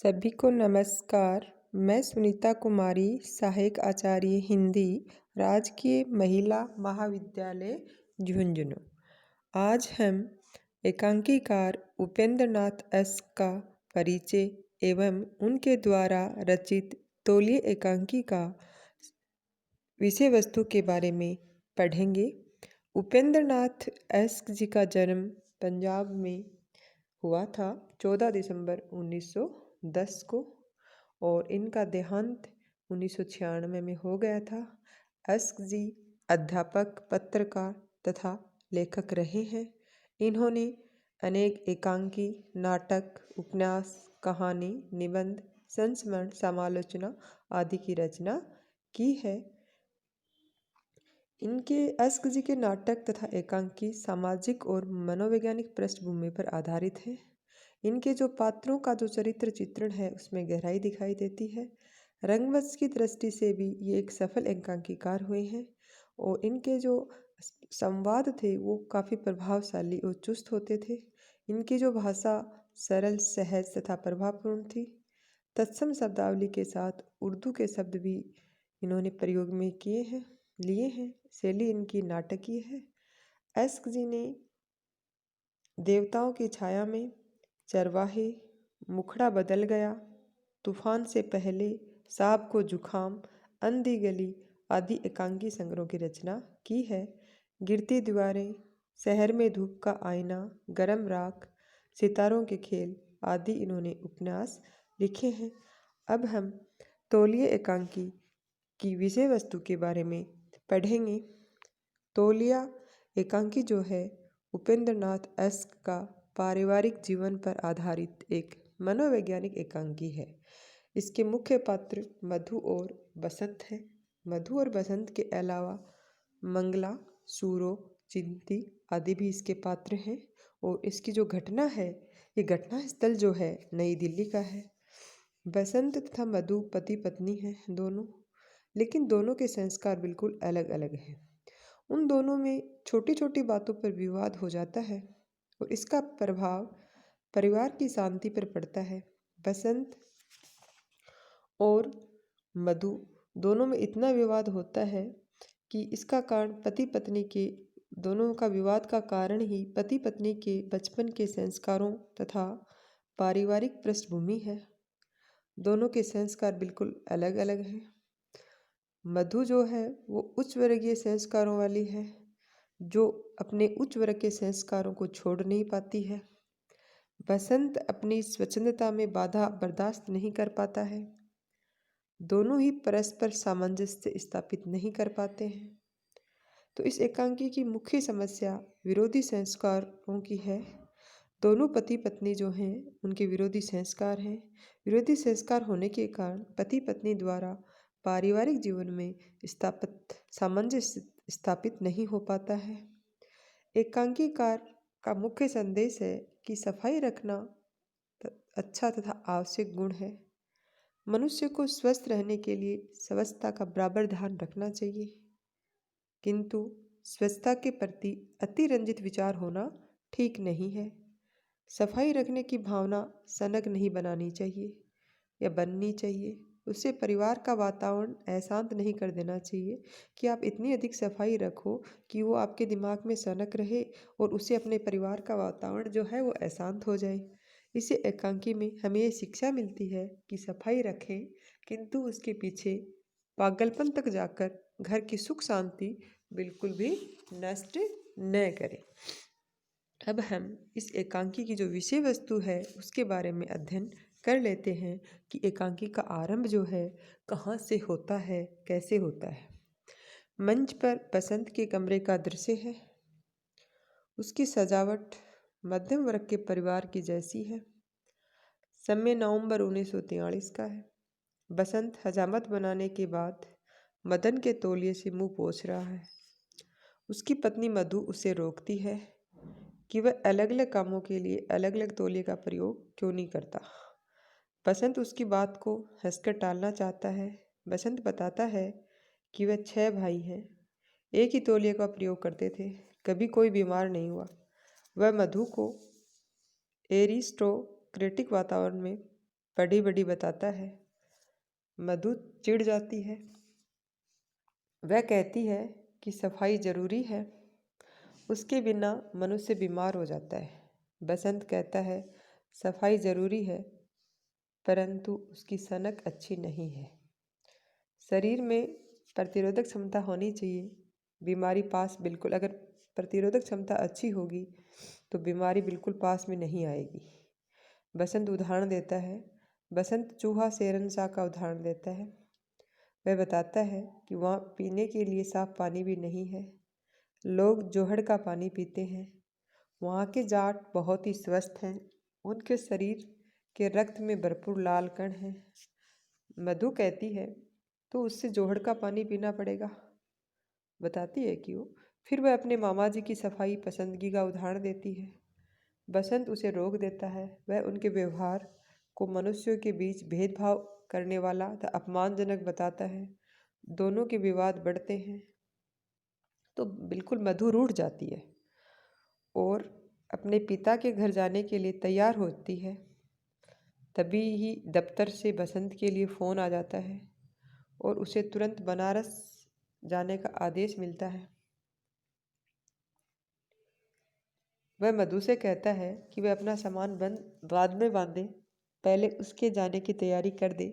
सभी को नमस्कार। मैं सुनीता कुमारी, सहायक आचार्य हिंदी, राजकीय महिला महाविद्यालय झुंझुनू। आज हम एकांकीकार उपेंद्र नाथ एस का परिचय एवं उनके द्वारा रचित तौलिए एकांकी का विषय वस्तु के बारे में पढ़ेंगे। उपेंद्र नाथ एस जी का जन्म पंजाब में हुआ था 14 दिसंबर 1910 को और इनका देहांत 1996 में हो गया था। एस जी अध्यापक, पत्रकार तथा लेखक रहे हैं। इन्होंने अनेक एकांकी, नाटक, उपन्यास, कहानी, निबंध, संस्मरण, समालोचना आदि की रचना की है। इनके एस जी के नाटक तथा एकांकी सामाजिक और मनोवैज्ञानिक पृष्ठभूमि पर आधारित है। इनके जो पात्रों का जो चरित्र चित्रण है उसमें गहराई दिखाई देती है। रंगमंच की दृष्टि से भी ये एक सफल एकांकीकार हुए हैं और इनके जो संवाद थे वो काफ़ी प्रभावशाली और चुस्त होते थे। इनकी जो भाषा सरल, सहज तथा प्रभावपूर्ण थी। तत्सम शब्दावली के साथ उर्दू के शब्द भी इन्होंने प्रयोग में लिए हैं। शैली इनकी नाटकीय है। एस जी ने देवताओं की छाया में, चरवाहे, मुखड़ा बदल गया, तूफान से पहले, सांप को जुखाम, अंधी गली आदि एकांकी संग्रहों की रचना की है। गिरती दीवारें, शहर में धूप का आईना, गरम राख, सितारों के खेल आदि इन्होंने उपन्यास लिखे हैं। अब हम तौलिए एकांकी की विषय वस्तु के बारे में पढ़ेंगे। तौलिया एकांकी जो है उपेंद्र नाथ एस का पारिवारिक जीवन पर आधारित एक मनोवैज्ञानिक एकांकी है। इसके मुख्य पात्र मधु और बसंत हैं। मधु और बसंत के अलावा मंगला, सूरो, चिंती आदि भी इसके पात्र हैं और इसकी जो घटना है, ये घटना स्थल जो है नई दिल्ली का है। बसंत तथा मधु पति पत्नी हैं दोनों, लेकिन दोनों के संस्कार बिल्कुल अलग अलग हैं। उन दोनों में छोटी छोटी बातों पर विवाद हो जाता है और इसका प्रभाव परिवार की शांति पर पड़ता है। बसंत और मधु दोनों में इतना विवाद होता है कि इसका कारण पति पत्नी के दोनों का विवाद का कारण ही पति पत्नी के बचपन के संस्कारों तथा पारिवारिक पृष्ठभूमि है। दोनों के संस्कार बिल्कुल अलग अलग हैं। मधु जो है वो उच्च वर्गीय संस्कारों वाली है, जो अपने उच्च वर्ग के संस्कारों को छोड़ नहीं पाती है। बसंत अपनी स्वच्छंदता में बाधा बर्दाश्त नहीं कर पाता है। दोनों ही परस्पर सामंजस्य स्थापित नहीं कर पाते हैं। तो इस एकांकी की मुख्य समस्या विरोधी संस्कारों की है। दोनों पति पत्नी जो हैं उनके विरोधी संस्कार हैं। विरोधी संस्कार होने के कारण पति पत्नी द्वारा पारिवारिक जीवन में स्थापित सामंजस्य स्थापित नहीं हो पाता है। एकांकीकार का मुख्य संदेश है कि सफाई रखना अच्छा तथा आवश्यक गुण है। मनुष्य को स्वस्थ रहने के लिए स्वच्छता का बराबर ध्यान रखना चाहिए, किंतु स्वच्छता के प्रति अतिरंजित विचार होना ठीक नहीं है। सफाई रखने की भावना सनक नहीं बनानी चाहिए या बननी चाहिए। उससे परिवार का वातावरण अशांत नहीं कर देना चाहिए कि आप इतनी अधिक सफाई रखो कि वो आपके दिमाग में सनक रहे और उससे अपने परिवार का वातावरण जो है वो अशांत हो जाए। इसे एकांकी में हमें ये शिक्षा मिलती है कि सफाई रखें, किंतु उसके पीछे पागलपन तक जाकर घर की सुख शांति बिल्कुल भी नष्ट न करें। अब हम इस एकांकी की जो विषय वस्तु है उसके बारे में अध्ययन कर लेते हैं कि एकांकी का आरंभ जो है कहाँ से होता है, कैसे होता है। मंच पर बसंत के कमरे का दृश्य है। उसकी सजावट मध्यम वर्ग के परिवार की जैसी है। समय नवंबर 1943 का है। बसंत हजामत बनाने के बाद मदन के तौलिए से मुंह पोंछ रहा है। उसकी पत्नी मधु उसे रोकती है कि वह अलग अलग कामों के लिए अलग अलग तौलिए का प्रयोग क्यों नहीं करता। बसंत उसकी बात को हंसकर टालना चाहता है। बसंत बताता है कि वह 6 भाई हैं, एक ही तौलिए का प्रयोग करते थे, कभी कोई बीमार नहीं हुआ। वह मधु को एरिस्टोक्रेटिक वातावरण में बड़ी बड़ी बताता है। मधु चिढ़ जाती है। वह कहती है कि सफाई जरूरी है, उसके बिना मनुष्य बीमार हो जाता है। बसंत कहता है सफाई जरूरी है, परंतु उसकी सनक अच्छी नहीं है। शरीर में प्रतिरोधक क्षमता होनी चाहिए। बीमारी पास बिल्कुल, अगर प्रतिरोधक क्षमता अच्छी होगी तो बीमारी बिल्कुल पास में नहीं आएगी। बसंत उदाहरण देता है। बसंत चूहा शेरनशाह का उदाहरण देता है। वह बताता है कि वहाँ पीने के लिए साफ पानी भी नहीं है। लोग जोहड़ का पानी पीते हैं। वहाँ के जाट बहुत ही स्वस्थ हैं। उनके शरीर के रक्त में भरपूर लाल कण हैं। मधु कहती है तो उससे जोहड़ का पानी पीना पड़ेगा। बताती है क्यों। फिर वह अपने मामा जी की सफाई पसंदगी का उदाहरण देती है। बसंत उसे रोक देता है। वह उनके व्यवहार को मनुष्यों के बीच भेदभाव करने वाला तथा अपमानजनक बताता है। दोनों के विवाद बढ़ते हैं तो बिल्कुल मधु रूठ जाती है और अपने पिता के घर जाने के लिए तैयार होती है। तभी ही दफ्तर से बसंत के लिए फ़ोन आ जाता है और उसे तुरंत बनारस जाने का आदेश मिलता है। वह मधु से कहता है कि वह अपना सामान बाद में बांधे, पहले उसके जाने की तैयारी कर दे।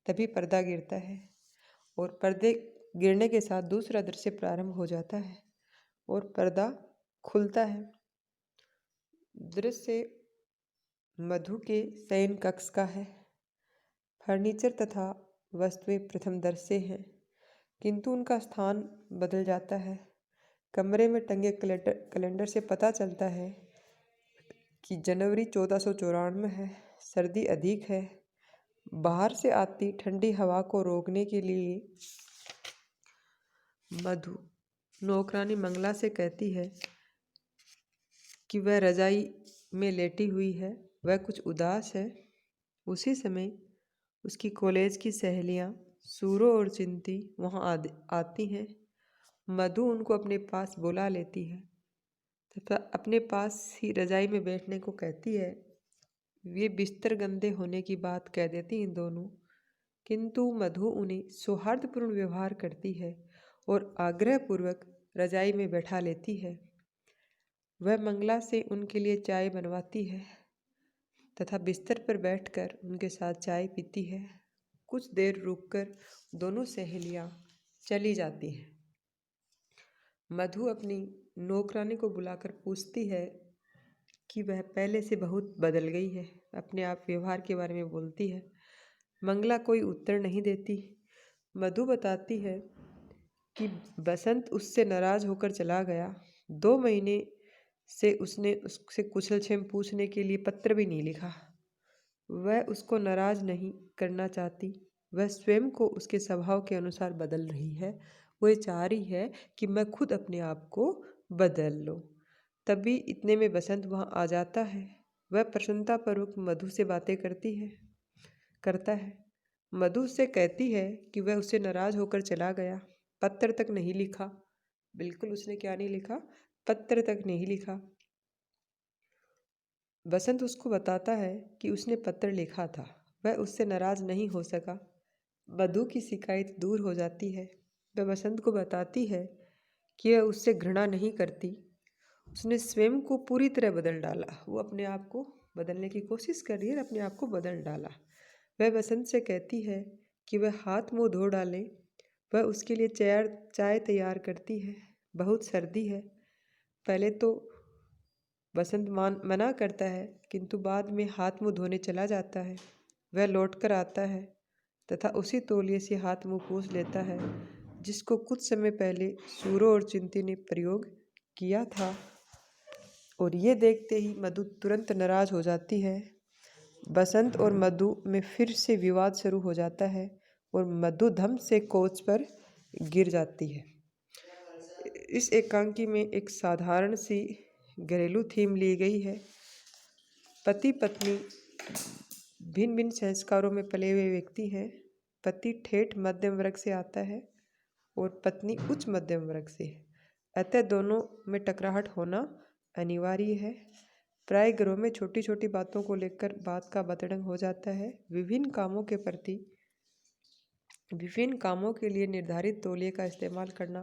तभी पर्दा गिरता है और पर्दे गिरने के साथ दूसरा दृश्य प्रारंभ हो जाता है और पर्दा खुलता है। दृश्य मधु के शयन कक्ष का है। फर्नीचर तथा वस्तुएं प्रथम दृश्य हैं, किंतु उनका स्थान बदल जाता है। कमरे में टंगे कैलेंडर से पता चलता है कि जनवरी 1494 है। सर्दी अधिक है। बाहर से आती ठंडी हवा को रोकने के लिए मधु नौकरानी मंगला से कहती है कि वह रजाई में लेटी हुई है। वह कुछ उदास है। उसी समय उसकी कॉलेज की सहेलियां सूरो और चिंती वहां आती हैं। मधु उनको अपने पास बुला लेती है तथा अपने पास ही रजाई में बैठने को कहती है। वे बिस्तर गंदे होने की बात कह देती हैं दोनों, किंतु मधु उन्हें सौहार्दपूर्ण व्यवहार करती है और आग्रहपूर्वक रजाई में बैठा लेती है। वह मंगला से उनके लिए चाय बनवाती है तथा बिस्तर पर बैठकर उनके साथ चाय पीती है। कुछ देर रुककर दोनों सहेलियां चली जाती हैं। मधु अपनी नौकरानी को बुलाकर पूछती है कि वह पहले से बहुत बदल गई है। अपने आप व्यवहार के बारे में बोलती है। मंगला कोई उत्तर नहीं देती। मधु बताती है कि बसंत उससे नाराज होकर चला गया। 2 महीने से उसने उससे कुशलक्षेम पूछने के लिए पत्र भी नहीं लिखा। वह उसको नाराज नहीं करना चाहती। वह स्वयं को उसके स्वभाव के अनुसार बदल रही है। वह चाह रही है कि मैं खुद अपने आप को बदल लूं। तभी इतने में बसंत वहाँ आ जाता है। वह प्रसन्नतापूर्वक मधु से बातें करता है। मधु से कहती है कि वह उससे नाराज होकर चला गया, पत्र तक नहीं लिखा। बिल्कुल उसने क्या नहीं लिखा, पत्र तक नहीं लिखा। बसंत उसको बताता है कि उसने पत्र लिखा था, वह उससे नाराज नहीं हो सका। मधु की शिकायत दूर हो जाती है। वह बसंत को बताती है कि वह उससे घृणा नहीं करती। उसने स्वयं को पूरी तरह बदल डाला। वो अपने आप को बदलने की कोशिश कर रही है, अपने आप को बदल डाला। वह बसंत से कहती है कि वह हाथ मुंह धो डाले। वह उसके लिए चाय तैयार करती है। बहुत सर्दी है। पहले तो बसंत मना करता है, किंतु बाद में हाथ मुंह धोने चला जाता है। वह लौटकर आता है तथा उसी तौलिए से हाथ मुंह पोंछ लेता है जिसको कुछ समय पहले सूरो और चिंती ने प्रयोग किया था। और ये देखते ही मधु तुरंत नाराज हो जाती है। बसंत और मधु में फिर से विवाद शुरू हो जाता है और मधु धम से कोच पर गिर जाती है। इस एकांकी में एक साधारण सी घरेलू थीम ली गई है। पति पत्नी भिन्न भिन्न संस्कारों में पले हुए व्यक्ति हैं। पति ठेठ मध्यम वर्ग से आता है और पत्नी उच्च मध्यम वर्ग से। अतः दोनों में टकराहट होना अनिवार्य है। प्राय घरों में छोटी छोटी बातों को लेकर बात का बतड़ंग हो जाता है। विभिन्न कामों के लिए निर्धारित तौलिए का इस्तेमाल करना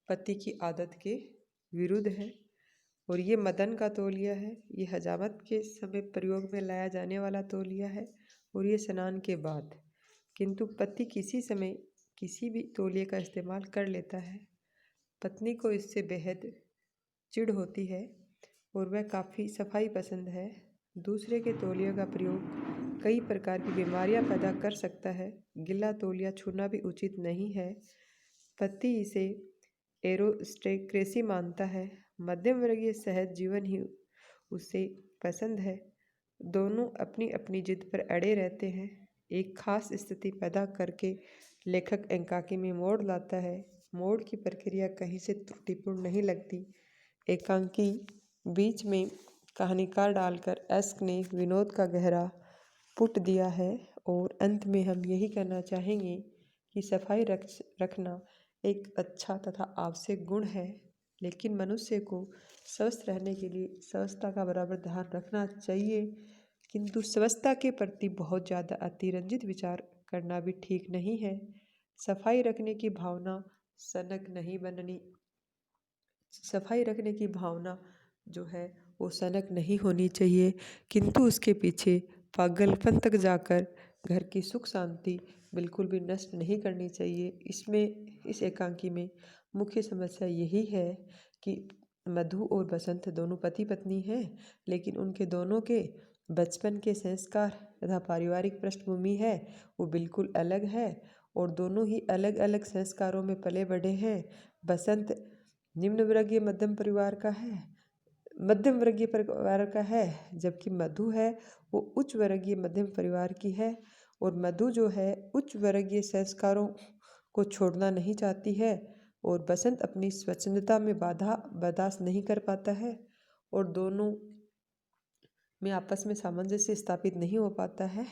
पति की आदत के विरुद्ध है। और ये मदन का तौलिया है। ये हजामत के समय प्रयोग में लाया जाने वाला तौलिया है और ये स्नान के बाद। किंतु पति किसी समय किसी भी तौलिए का इस्तेमाल कर लेता है। पत्नी को इससे बेहद चिढ़ होती है और वह काफ़ी सफाई पसंद है। दूसरे के तौलिए का प्रयोग कई प्रकार की बीमारियां पैदा कर सकता है। गीला तौलिया छूना भी उचित नहीं है। पति इसे एरोस्टेक्रेसी मानता है। मध्यम वर्गीय सहज जीवन ही उसे पसंद है। दोनों अपनी अपनी जिद पर अड़े रहते हैं। एक खास स्थिति पैदा करके लेखक एकांकी में मोड़ लाता है। मोड़ की प्रक्रिया कहीं से त्रुटिपूर्ण नहीं लगती। एकांकी बीच में कहानीकार डालकर एस्क ने विनोद का गहरा पुट दिया है। और अंत में हम यही कहना चाहेंगे कि सफाई रखना एक अच्छा तथा आवश्यक गुण है, लेकिन मनुष्य को स्वस्थ रहने के लिए स्वच्छता का बराबर ध्यान रखना चाहिए। किंतु स्वच्छता के प्रति बहुत ज़्यादा अतिरंजित विचार करना भी ठीक नहीं है। सफाई रखने की भावना जो है वो सनक नहीं होनी चाहिए, किंतु उसके पीछे पागलपन तक जाकर घर की सुख शांति बिल्कुल भी नष्ट नहीं करनी चाहिए। इस एकांकी में मुख्य समस्या यही है कि मधु और बसंत दोनों पति पत्नी हैं, लेकिन उनके दोनों के बचपन के संस्कार तथा पारिवारिक पृष्ठभूमि है वो बिल्कुल अलग है और दोनों ही अलग अलग संस्कारों में पले बढ़े हैं। बसंत निम्न वर्गीय मध्यम परिवार का है, जबकि मधु है वो उच्च वर्गीय मध्यम परिवार की है। और मधु जो है उच्च वर्गीय संस्कारों को छोड़ना नहीं चाहती है और बसंत अपनी स्वच्छंदता में बाधा बर्दाश्त नहीं कर पाता है और दोनों में आपस में सामंजस्य स्थापित नहीं हो पाता है।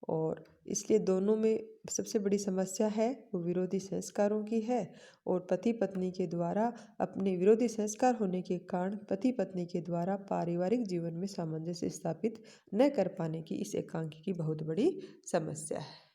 और इसलिए दोनों में सबसे बड़ी समस्या है वो विरोधी संस्कारों की है। और पति पत्नी के द्वारा अपने विरोधी संस्कार होने के कारण पति पत्नी के द्वारा पारिवारिक जीवन में सामंजस्य स्थापित न कर पाने की इस एकांकी की बहुत बड़ी समस्या है।